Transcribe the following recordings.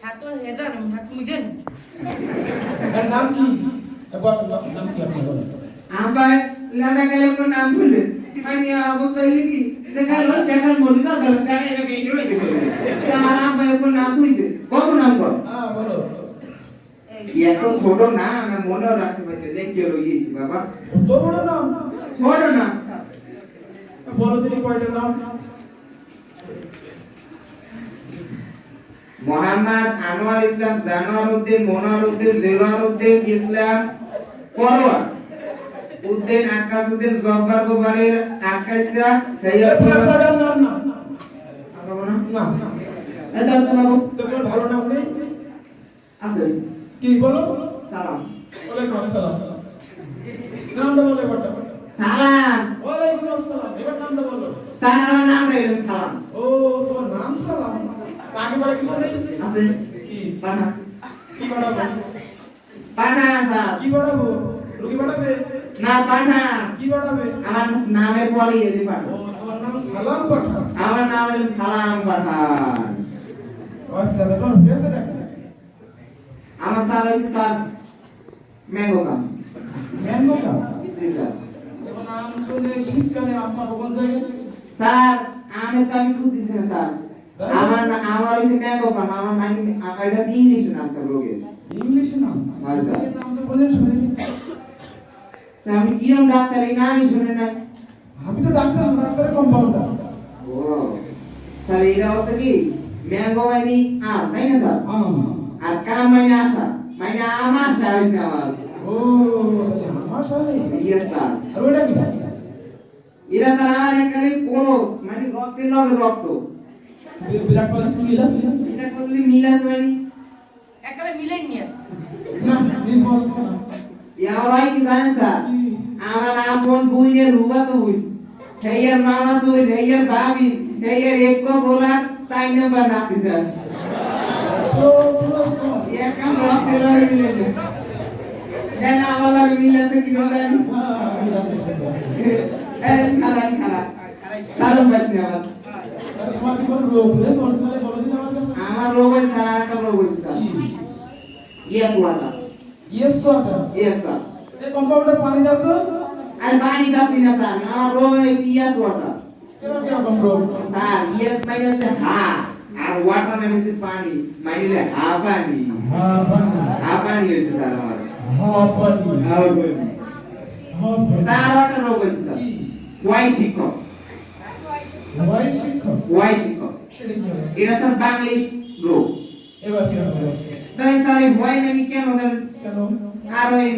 এত হেদার মুজেন এর নাম কি বস নাম কি আপনি বলেন আবার লাদা গেলে কোন নাম ভুলে মানে অবস্থা হইল কি দেখা মরি যা ধরে তারে এটাকে এই রইতে আর আবার কোন নাম ভুলছে কোন নাম কর হ্যাঁ বলো এত ছোট না আমি মনেও রাখতে পারছি লেখকে রইছি বাবা তো বড় নাম ছোট না বলো দিদি কয়টা নাম মোহাম্মদ আনোয়ার ইসলাম জানোয়ার উদ্দিন মনোয়ার উদ্দিন দেলোয়ার উদ্দিন ইসলাম পরোয়ার উদ্দিন আকাশ উদ্দিন জব্বার গোবারের আকাশা সৈয়দ নাম না না এটা তো বাবু তোমার ভালো নাম নেই আছে কি বলো সালাম ওয়ালাইকুম আসসালাম নামটা বলে বড়টা সালাম ওয়ালাইকুম আসসালাম এবার নামটা বলো স্যার আমার নাম রইল সালাম ও তোমার নাম সালাম আগে বারে কিছু নেই আছে কি পাঠা কি বাড়াবো পাঠা স্যার কি বাড়াবো রুগী বাড়াবে না পাঠা কি বাড়াবে আমার নামের পরে এলি পাঠা ও তোমার নাম সালাম পাঠা আমার নাম হলো সালাম পাঠা আচ্ছা তোমার ফেসে দেখা আমার স্যার হইছে স্যার ম্যাঙ্গো কাম ম্যাঙ্গো কা জি স্যার তোমার নাম তো নেই শীতকালে আপনার কোন জায়গায় স্যার আমি তো আমি খুঁজতেছি না স্যার আমার হইছে ম্যাঙ্গো কাম আমার মানে এটা ইংলিশ নাম স্যার লোকে ইংলিশ নাম হ্যাঁ স্যার নাম তো বলেন শুনি স্যার আমি কিরম ডাক্তার এই নামই শুনে না আমি তো ডাক্তার ডাক্তারের কম্পাউন্ডার ও স্যার এই অবস্থা কি ম্যাঙ্গো মানে আম তাই না স্যার আর কাম মানে আশা মানে আমার আশা হইছে আমার ও আমার সবাই ইয়েস স্যার আর ওটা কি এরা স্যার আমার একালি কোলস মানে রক্তের লগে রক্ত বিরাট পালা কি মিলাস এটা কতলি মিলাস মানে একালে মিলেন নিয়ে না নিন বল না ইয়া ভাই কি জানেন স্যার আমার আপন বুইনের রুবা তো বুই হেয়ার মামা তো হেয়ার ভাবি হেয়ার এক বলা 4 নাম্বার নাতি স্যার তো একাম রক্তের লগে মিলে দেন আমার লগে মিলাছে কি জানি এই খালা সারম পাইছি আমার তোমার কি কোনো রোগ নেই সরকারে বলে দিন আমার কাছে আমার রোগ হইছে স্যার একটা রোগ হইছে স্যার ইয়েস ওয়াটার ইয়েস তো আছে ইয়েস স্যার এই কম্পাউন্ডার পানি দাও তো আর পানি দাসি না স্যার আমার রোগ হইছে ইয়েস ওয়াটার কেমন কিরকম রোগ স্যার ইয়েস মাইনাস হা আর ওয়াটার মাইনাস পানি মাইনাস হা পানি হ্যাঁ হা পানি হইছে স্যার আমার হ্যাঁ পানি হা পানি স্যার ওয়াটার রোগ হইছে স্যার ওয়াই শিক্ষক ওয়াই শিক্ষক ওয়াই শিক্ষক সেটা কি হবে এটা স্যার বাংলিশ রোগ এবার কি হবে তাই স্যার এই ওয়াই মানে কেন দেন কেন আর ওই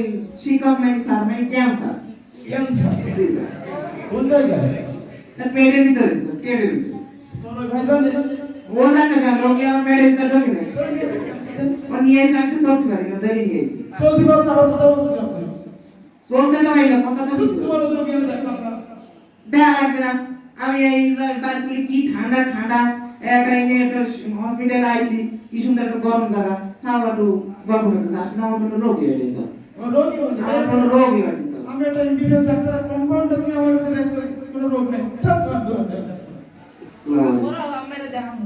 শিক্ষক মানে স্যার মানে ক্যান্সার ক্যান্সার জি স্যার কোন জায়গায় না পেটের ভিতরে স্যার পেটের ভিতরে তোর ভাই জানে ও জানে কেন লোকে আমার পেটের ভিতরে ঢোকে না ও নিয়ে এসে আমি তো চলতে পারি না ধরে নিয়ে এসেছি চলতে পারো না আবার কথা বলতে পারো চলতে তো হয় না কথা তো ঠিক তোমার ওদের কেন দেখলাম না দেখা লাগবে না আমি এই বারগুলি কি ঠান্ডা ঠান্ডা একটা হসপিটালে আইছি কি সুন্দর একটা গরম জায়গা খাওয়া একটু গরম হতে আসলে আমার কোনো রোগী হয়ে গেছে রোগী বলতে আমার কোনো রোগী হয়ে গেছে আমি একটা এমবিবিএস ডাক্তার কম্পাউন্ডার তুমি আমার কাছে দেখছো কোনো রোগ নেই সব ওরা আমরা দেখাবো